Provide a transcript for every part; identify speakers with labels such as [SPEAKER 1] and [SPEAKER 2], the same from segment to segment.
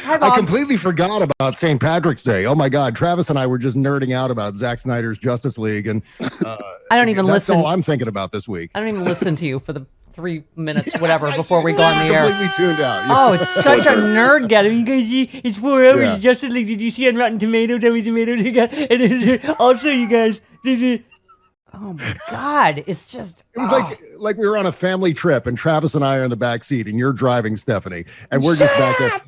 [SPEAKER 1] I completely forgot about St. Patrick's Day. Oh my God, Travis and I were just nerding out about Zack Snyder's Justice League, and
[SPEAKER 2] I don't even listen.
[SPEAKER 1] That's all I'm thinking about this week.
[SPEAKER 2] I don't even listen to you for the 3 minutes, whatever, before we go on the air.
[SPEAKER 1] Completely tuned out.
[SPEAKER 2] Oh, it's such a nerd get. You guys see, it's 4 hours of Justice League. Did you see on Rotten Tomatoes how many tomatoes you got? And also, you guys, oh my God, it's just.
[SPEAKER 1] It was like we were on a family trip, and Travis and I are in the back seat, and you're driving, Stephanie, and we're just back there.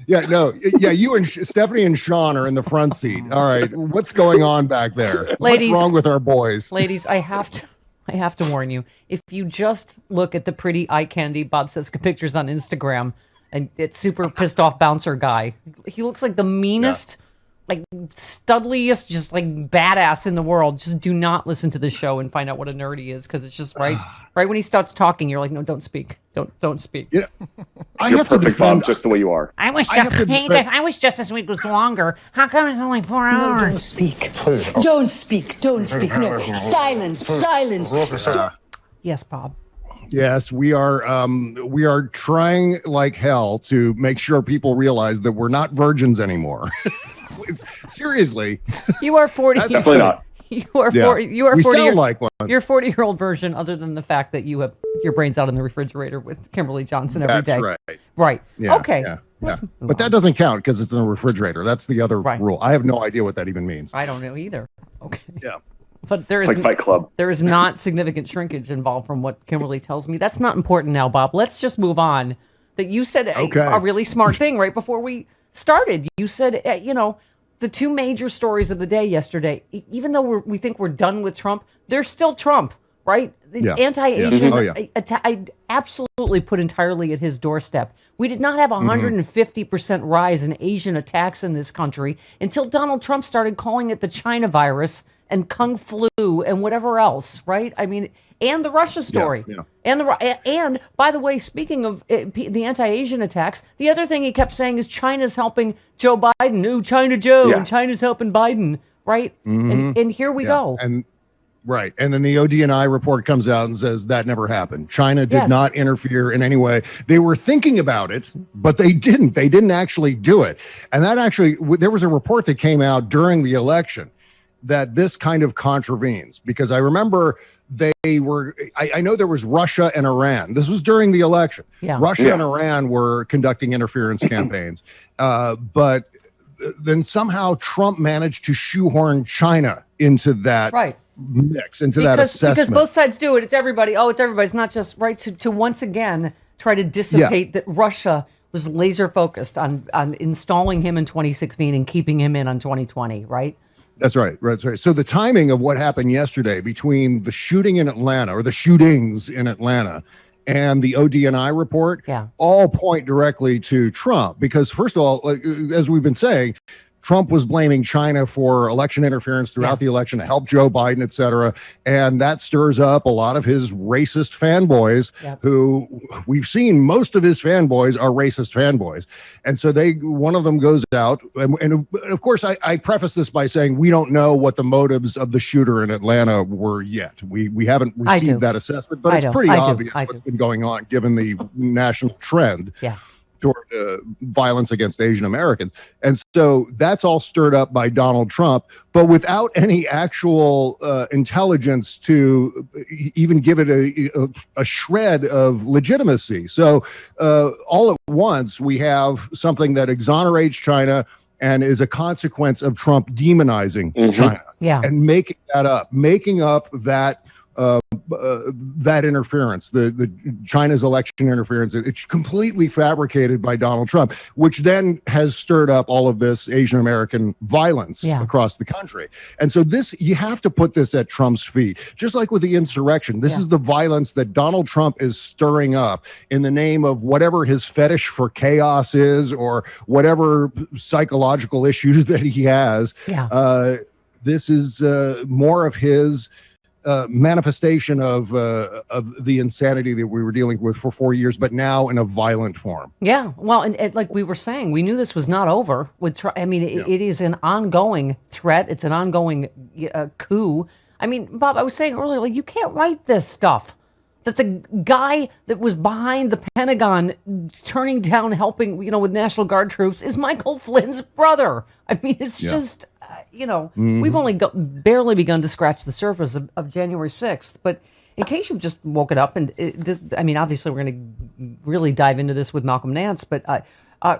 [SPEAKER 1] Yeah, you and Stephanie and Sean are in the front seat. All right, what's going on back there?
[SPEAKER 2] Ladies,
[SPEAKER 1] what's wrong with our boys?
[SPEAKER 2] Ladies, I have to warn you. If you just look at the pretty eye candy Bob Cesca pictures on Instagram, and it's super pissed off bouncer guy, he looks like the meanest. Like studliest, just like badass in the world. Just do not listen to the show and find out what a nerd he is, because it's just right when he starts talking, you're like, no, don't speak, don't speak.
[SPEAKER 3] Yeah, you're perfect, Bob, just the way you are.
[SPEAKER 2] I wish Justice Week was longer. How come it's only 4 hours?
[SPEAKER 4] No, don't speak. Don't speak. Don't speak. No, silence.
[SPEAKER 2] Yes, Bob.
[SPEAKER 1] Yes, we are trying like hell to make sure people realize that we're not virgins anymore. Seriously.
[SPEAKER 2] You are 40.
[SPEAKER 3] Definitely not.
[SPEAKER 2] You are 40. You are 40.
[SPEAKER 1] Like one.
[SPEAKER 2] You're 40-year-old version, other than the fact that you have your brains out in the refrigerator with Kimberly Johnson every day.
[SPEAKER 1] That's right.
[SPEAKER 2] Right.
[SPEAKER 1] Yeah,
[SPEAKER 2] okay.
[SPEAKER 1] Yeah. But that doesn't count because it's in the refrigerator. That's the other rule. I have no idea what that even means.
[SPEAKER 2] I don't know either. Okay.
[SPEAKER 1] Yeah.
[SPEAKER 2] But there is
[SPEAKER 3] like Fight Club.
[SPEAKER 2] There is not significant shrinkage involved from what Kimberly tells me. That's not important now, Bob. Let's just move on. That you said a really smart thing right before we started. You said, the two major stories of the day yesterday, even though we think we're done with Trump, they're still Trump, right? The anti-Asian, I absolutely put entirely at his doorstep. We did not have 150% rise in Asian attacks in this country until Donald Trump started calling it the China virus and Kung Flu and whatever else, right? I mean, and the Russia story. And by the way, speaking of the anti-Asian attacks, the other thing he kept saying is China's helping Joe Biden. Ooh, China Joe, and China's helping Biden, right? And here we go.
[SPEAKER 1] And then the ODNI report comes out and says that never happened. China did not interfere in any way. They were thinking about it, but they didn't. They didn't actually do it. And that actually, there was a report that came out during the election that this kind of contravenes, because I remember I know there was Russia and Iran. This was during the election. Russia and Iran were conducting interference campaigns. But then somehow Trump managed to shoehorn China into that mix, into that assessment.
[SPEAKER 2] Because both sides do it. It's everybody. Oh, it's everybody. It's not just to once again try to dissipate that Russia was laser focused on installing him in 2016 and keeping him in on 2020, right?
[SPEAKER 1] That's right. So the timing of what happened yesterday between the shooting in Atlanta, or the shootings in Atlanta, and the ODNI report all point directly to Trump. Because first of all, as we've been saying, Trump was blaming China for election interference throughout the election to help Joe Biden, et cetera. And that stirs up a lot of his racist fanboys who we've seen. Most of his fanboys are racist fanboys. And so one of them goes out. And of course, I preface this by saying we don't know what the motives of the shooter in Atlanta were yet. We haven't received that assessment, but it's pretty obvious what's been going on given the national trend. Toward violence against Asian Americans. And so that's all stirred up by Donald Trump, but without any actual intelligence to even give it a shred of legitimacy. So all at once, we have something that exonerates China and is a consequence of Trump demonizing China and making up that interference, the China's election interference. It's completely fabricated by Donald Trump, which then has stirred up all of this Asian American violence across the country. And so you have to put this at Trump's feet, just like with the insurrection. This is the violence that Donald Trump is stirring up in the name of whatever his fetish for chaos is, or whatever psychological issues that he has. This is more of his manifestation of the insanity that we were dealing with for 4 years, but now in a violent form.
[SPEAKER 2] Yeah, well, and like we were saying, we knew this was not over. It is an ongoing threat. It's an ongoing coup. I mean, Bob, I was saying earlier, like, you can't write this stuff. That the guy that was behind the Pentagon turning down helping, with National Guard troops is Michael Flynn's brother. I mean, it's just, we've only barely begun to scratch the surface of January 6th. But in case you've just woken up, and obviously we're going to really dive into this with Malcolm Nance, but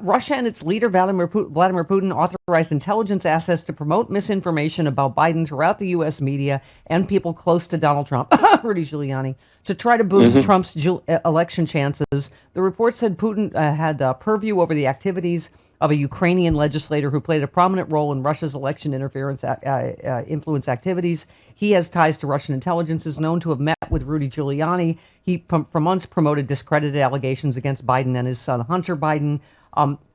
[SPEAKER 2] Russia and its leader, Vladimir Putin, authorized intelligence assets to promote misinformation about Biden throughout the U.S. media and people close to Donald Trump, Rudy Giuliani, to try to boost Trump's election chances. The report said Putin had purview over the activities of a Ukrainian legislator who played a prominent role in Russia's election interference influence activities. He has ties to Russian intelligence, is known to have met with Rudy Giuliani. He, for months, promoted discredited allegations against Biden and his son, Hunter Biden.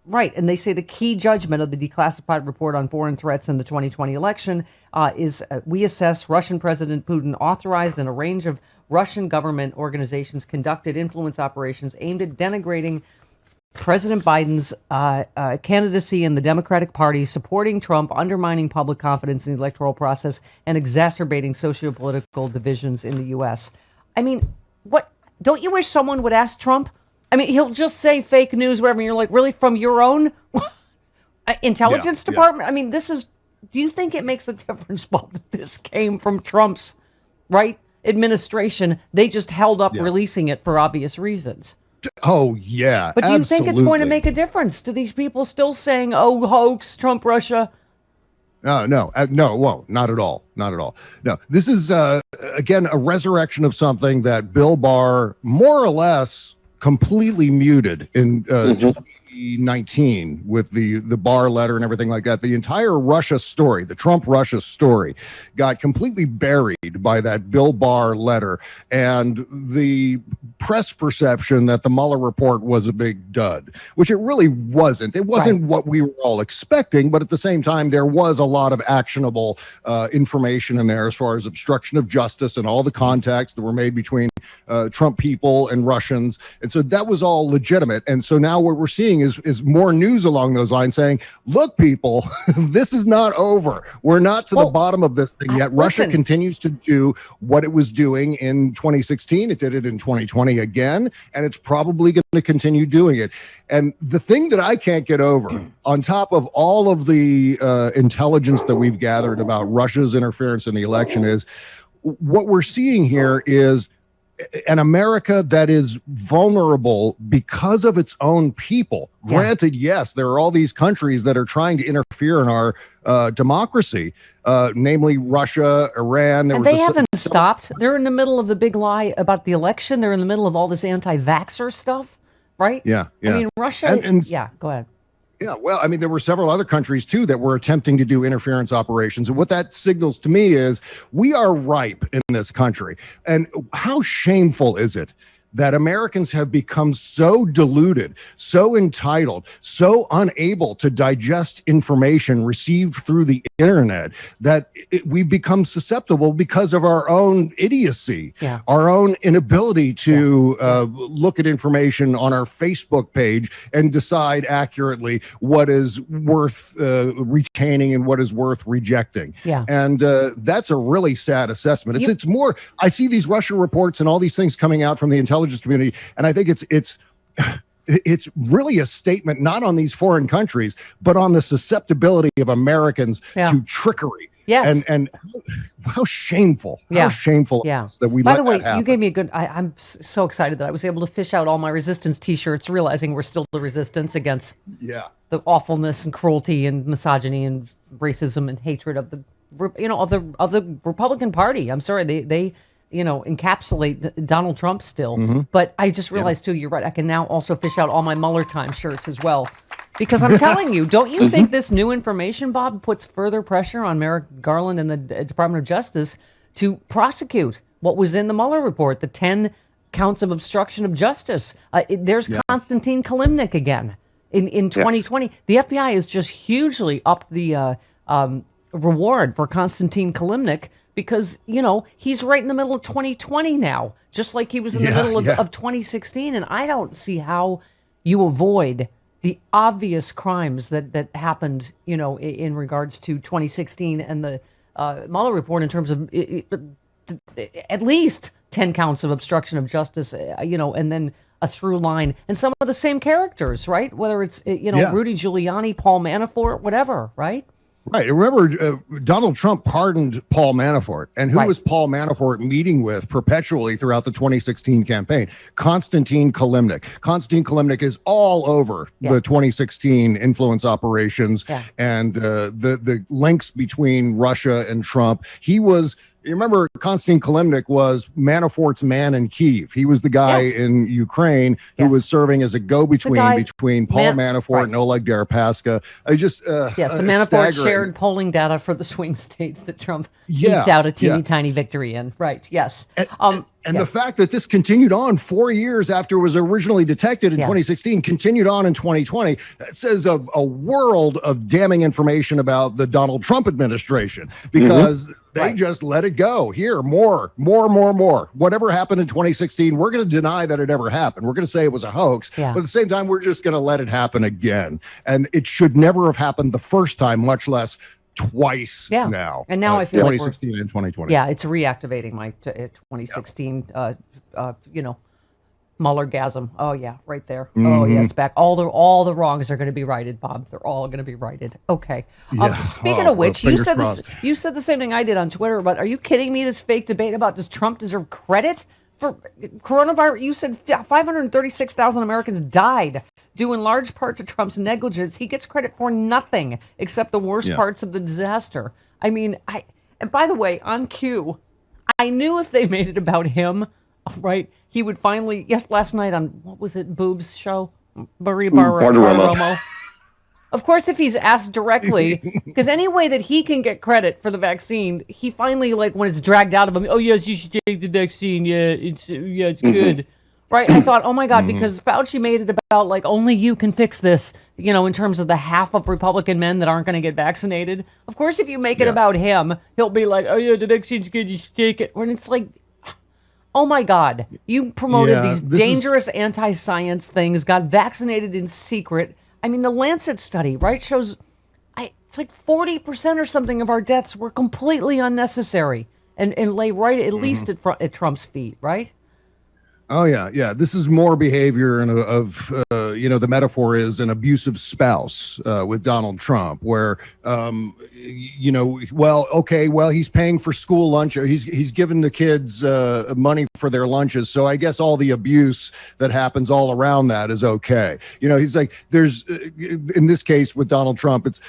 [SPEAKER 2] Right, and they say the key judgment of the declassified report on foreign threats in the 2020 election is we assess Russian President Putin authorized and a range of Russian government organizations conducted influence operations aimed at denigrating President Biden's candidacy in the Democratic Party, supporting Trump, undermining public confidence in the electoral process, and exacerbating sociopolitical divisions in the U.S. I mean, what? Don't you wish someone would ask Trump? I mean, he'll just say fake news, whatever. And you're like, really, from your own intelligence department? I mean, do you think it makes a difference, Bob, that this came from Trump's, administration? They just held up releasing it for obvious reasons.
[SPEAKER 1] Oh, yeah.
[SPEAKER 2] But do you think it's going to make a difference to these people still saying, oh, hoax, Trump, Russia?
[SPEAKER 1] No, it won't. Not at all. Not at all. No, this is, again, a resurrection of something that Bill Barr more or less completely muted in 2019 with the Barr letter and everything like that. The entire Russia story, the Trump Russia story, got completely buried by that Bill Barr letter and the press perception that the Mueller report was a big dud, which it really wasn't. It wasn't what we were all expecting, but at the same time, there was a lot of actionable information in there as far as obstruction of justice and all the contacts that were made between Trump people and Russians. And so that was all legitimate. And so now what we're seeing is more news along those lines saying, look, people, this is not over. We're not to the bottom of this thing yet. Russia continues to do what it was doing in 2016. It did it in 2020 again, and it's probably going to continue doing it. And the thing that I can't get over, on top of all of the intelligence that we've gathered about Russia's interference in the election, is what we're seeing here is an America that is vulnerable because of its own people. Granted, yes, there are all these countries that are trying to interfere in our democracy, namely Russia, Iran.
[SPEAKER 2] And they haven't stopped. They're in the middle of the big lie about the election. They're in the middle of all this anti-vaxxer stuff, right?
[SPEAKER 1] Yeah.
[SPEAKER 2] I mean, Russia, go ahead.
[SPEAKER 1] Yeah, well, I mean, there were several other countries, too, that were attempting to do interference operations. And what that signals to me is we are ripe in this country. And how shameful is it that Americans have become so deluded, so entitled, so unable to digest information received through the internet that we've become susceptible because of our own idiocy, our own inability to look at information on our Facebook page and decide accurately what is worth retaining and what is worth rejecting. And that's a really sad assessment. It's more, I see these Russia reports and all these things coming out from the intelligence community, and I think it's really a statement not on these foreign countries, but on the susceptibility of Americans to trickery.
[SPEAKER 2] Yes.
[SPEAKER 1] And how shameful. How shameful that we let that happen. By the way,
[SPEAKER 2] you gave me a good, I'm so excited that I was able to fish out all my resistance t-shirts, realizing we're still the resistance against the awfulness and cruelty and misogyny and racism and hatred of the Republican Party. I'm sorry, they encapsulate Donald Trump still. But I just realized, too, you're right. I can now also fish out all my Mueller time shirts as well. Because I'm telling you, don't you think this new information, Bob, puts further pressure on Merrick Garland and the Department of Justice to prosecute what was in the Mueller report, the 10 counts of obstruction of justice? There's Konstantin Kilimnik again in 2020. The FBI has just hugely upped the reward for Konstantin Kilimnik because, he's right in the middle of 2020 now, just like he was in the middle of 2016. And I don't see how you avoid the obvious crimes that happened, in regards to 2016 and the Mueller report in terms of at least 10 counts of obstruction of justice, and then a through line and some of the same characters, right? Whether it's, Rudy Giuliani, Paul Manafort, whatever, right?
[SPEAKER 1] Right. Remember, Donald Trump pardoned Paul Manafort. And who was Paul Manafort meeting with perpetually throughout the 2016 campaign? Konstantin Kilimnik. Konstantin Kilimnik is all over the 2016 influence operations and the links between Russia and Trump. You remember, Konstantin Kilimnik was Manafort's man in Kyiv. He was the guy in Ukraine who was serving as a go-between between Paul Manafort and Oleg Deripaska.
[SPEAKER 2] The Manafort shared polling data for the swing states that Trump eked out a teeny tiny victory in. Right, yes.
[SPEAKER 1] And the fact that this continued on 4 years after it was originally detected in 2016, continued on in 2020, that says a world of damning information about the Donald Trump administration, because they just let it go. Here, more. Whatever happened in 2016, we're going to deny that it ever happened. We're going to say it was a hoax. But at the same time, we're just going to let it happen again. And it should never have happened the first time, much less twice now.
[SPEAKER 2] And now I feel
[SPEAKER 1] 2016 and 2020.
[SPEAKER 2] Yeah, it's reactivating my 2016, Muellergasm. Oh, yeah, right there. Oh, yeah, it's back. All the wrongs are going to be righted, Bob. They're all going to be righted. Okay. Speaking of which, you said the same thing I did on Twitter, but are you kidding me? This fake debate about does Trump deserve credit for coronavirus? You said 536,000 Americans died due in large part to Trump's negligence. He gets credit for nothing except the worst parts of the disaster. I mean, and by the way, on cue, I knew if they made it about him, right, he would finally, last night on, what was it, Boob's show? Maria Bartiromo. Of course, if he's asked directly, because any way that he can get credit for the vaccine, he finally, when it's dragged out of him, oh, yes, you should take the vaccine. Yeah, it's good. Right. I thought, oh, my God, because Fauci made it about only you can fix this, in terms of the half of Republican men that aren't going to get vaccinated. Of course, if you make it about him, he'll be like, oh, yeah, the vaccine's good. You should take it. When it's like, oh, my God, you promoted these dangerous anti-science things, got vaccinated in secret. I mean, the Lancet study, right, shows it's 40% or something of our deaths were completely unnecessary and lay right at least at Trump's feet, right?
[SPEAKER 1] Oh, yeah. This is more behavior of the metaphor is an abusive spouse with Donald Trump, where, he's paying for school lunch. He's giving the kids money for their lunches. So I guess all the abuse that happens all around that is okay. He's like, there's in this case with Donald Trump, it's,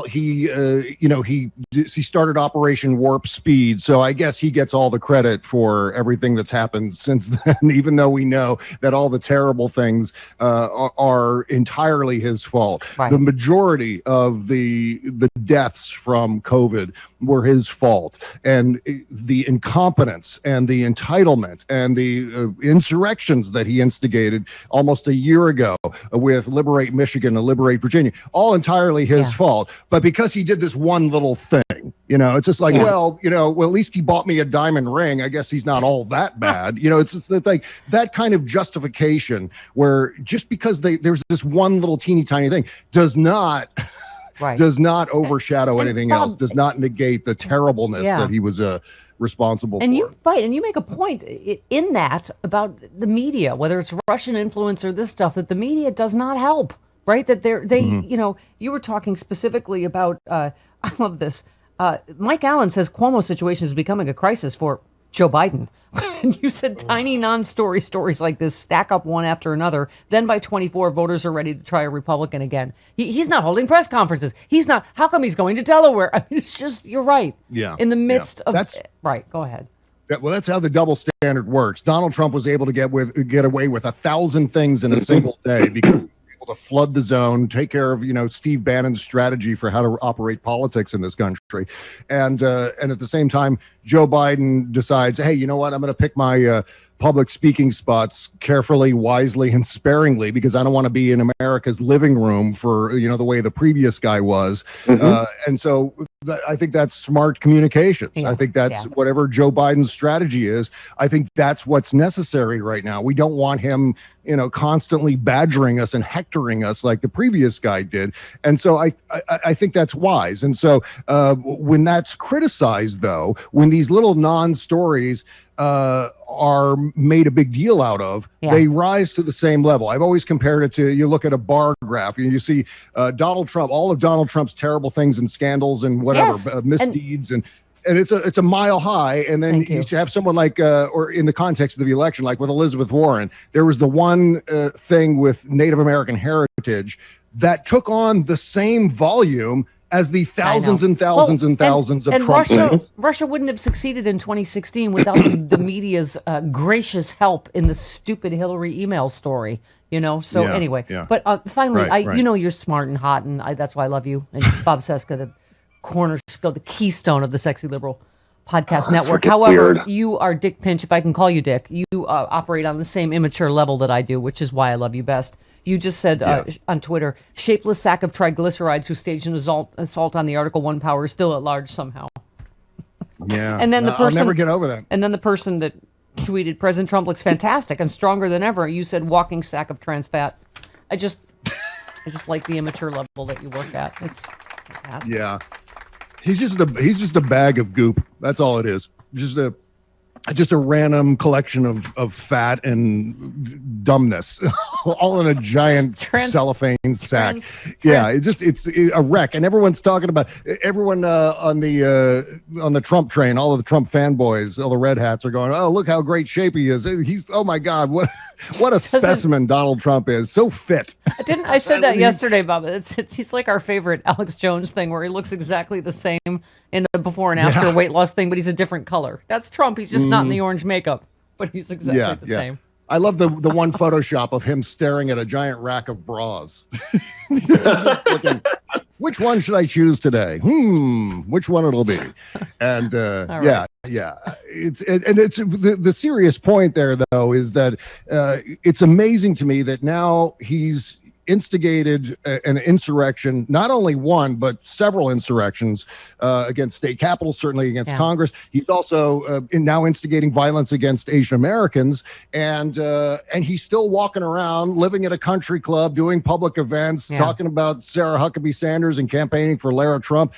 [SPEAKER 1] he started Operation Warp Speed. So I guess he gets all the credit for everything that's happened since then, even though we know that all the terrible things are entirely his fault. Right. The majority of the deaths from COVID were his fault, and the incompetence and the entitlement and the insurrections that he instigated almost a year ago with Liberate Michigan and Liberate Virginia, all entirely his fault. But because he did this one little thing, it's just like, well, at least he bought me a diamond ring. I guess he's not all that bad. It's just like that kind of justification where just because there's this one little teeny tiny thing does not overshadow anything else, does not negate the terribleness that he was responsible for.
[SPEAKER 2] And you make a point in that about the media, whether it's Russian influence or this stuff, that the media does not help, right? That you were talking specifically about, I love this. Mike Allen says Cuomo's situation is becoming a crisis for Joe Biden. And you said tiny non-story stories like this stack up one after another. Then by 24, voters are ready to try a Republican again. He's not holding press conferences. He's not. How come he's going to Delaware? I mean, it's just, you're right.
[SPEAKER 1] Yeah.
[SPEAKER 2] In the midst of. Right. Go ahead.
[SPEAKER 1] Yeah, well, that's how the double standard works. Donald Trump was able to get away with 1,000 things in a single day because to flood the zone, take care of, Steve Bannon's strategy for how to operate politics in this country. And at the same time, Joe Biden decides, hey, you know what? I'm going to pick my public speaking spots carefully, wisely, and sparingly, because I don't want to be in America's living room for, the way the previous guy was. And so I think that's smart communications. I think that's whatever Joe Biden's strategy is. I think that's what's necessary right now. We don't want him, constantly badgering us and hectoring us like the previous guy did. And so I think that's wise. And so when that's criticized, though, when these little non-stories are made a big deal out of, they rise to the same level. I've always compared it to, you look at a bar graph and you see Donald Trump, all of Donald Trump's terrible things and scandals and whatever, misdeeds, and it's a mile high. And then you have someone like, or in the context of the election, like with Elizabeth Warren, there was the one thing with Native American heritage that took on the same volume as the thousands and thousands and thousands of Trump.
[SPEAKER 2] Russia wouldn't have succeeded in 2016 without the media's gracious help in the stupid Hillary email story. So anyway, but finally, you're smart and hot, and that's why I love you. And Bob Cesca, the cornerstone, the keystone of the Sexy Liberal Podcast Network. However, you are Dick Pinch, if I can call you Dick. You operate on the same immature level that I do, which is why I love you best. You just said on Twitter, shapeless sack of triglycerides who staged an assault on the Article 1 power is still at large somehow.
[SPEAKER 1] Yeah.
[SPEAKER 2] And then
[SPEAKER 1] I'll never get over that.
[SPEAKER 2] And then the person that tweeted, President Trump looks fantastic and stronger than ever. You said walking sack of trans fat. I just like the immature level that you work at. It's fantastic.
[SPEAKER 1] Yeah. He's just a bag of goop. That's all it is. Just a random collection of fat and dumbness, all in a giant cellophane sack. It's a wreck, and everyone's talking about everyone on the Trump train. All of the Trump fanboys, all the red hats are going, "Oh, look how great shape he is! Oh my God, what a specimen Donald Trump is! So fit."
[SPEAKER 2] I said that yesterday, Bob. He's like our favorite Alex Jones thing, where he looks exactly the same in the before and after weight loss thing, but he's a different color. That's Trump. He's just not in the orange makeup, but he's exactly the same.
[SPEAKER 1] I love the one Photoshop of him staring at a giant rack of bras. Looking, which one should I choose today? Which one it'll be? And right. It's the serious point there, though, is that it's amazing to me that now he's instigated an insurrection, not only one, but several insurrections against state capitals, certainly against Congress. He's also now instigating violence against Asian Americans, and he's still walking around, living at a country club, doing public events, talking about Sarah Huckabee Sanders and campaigning for Lara Trump.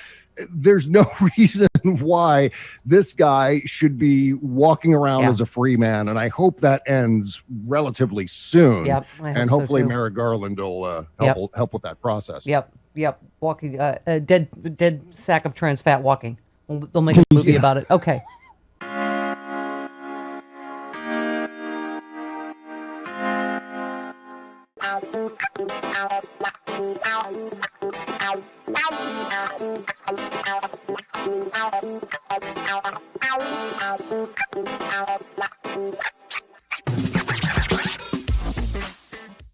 [SPEAKER 1] There's no reason why this guy should be walking around as a free man, and I hope that ends relatively soon. And hopefully Merrick Garland will help with that process.
[SPEAKER 2] Walking a dead sack of trans fat walking. They'll make a movie about it. Okay.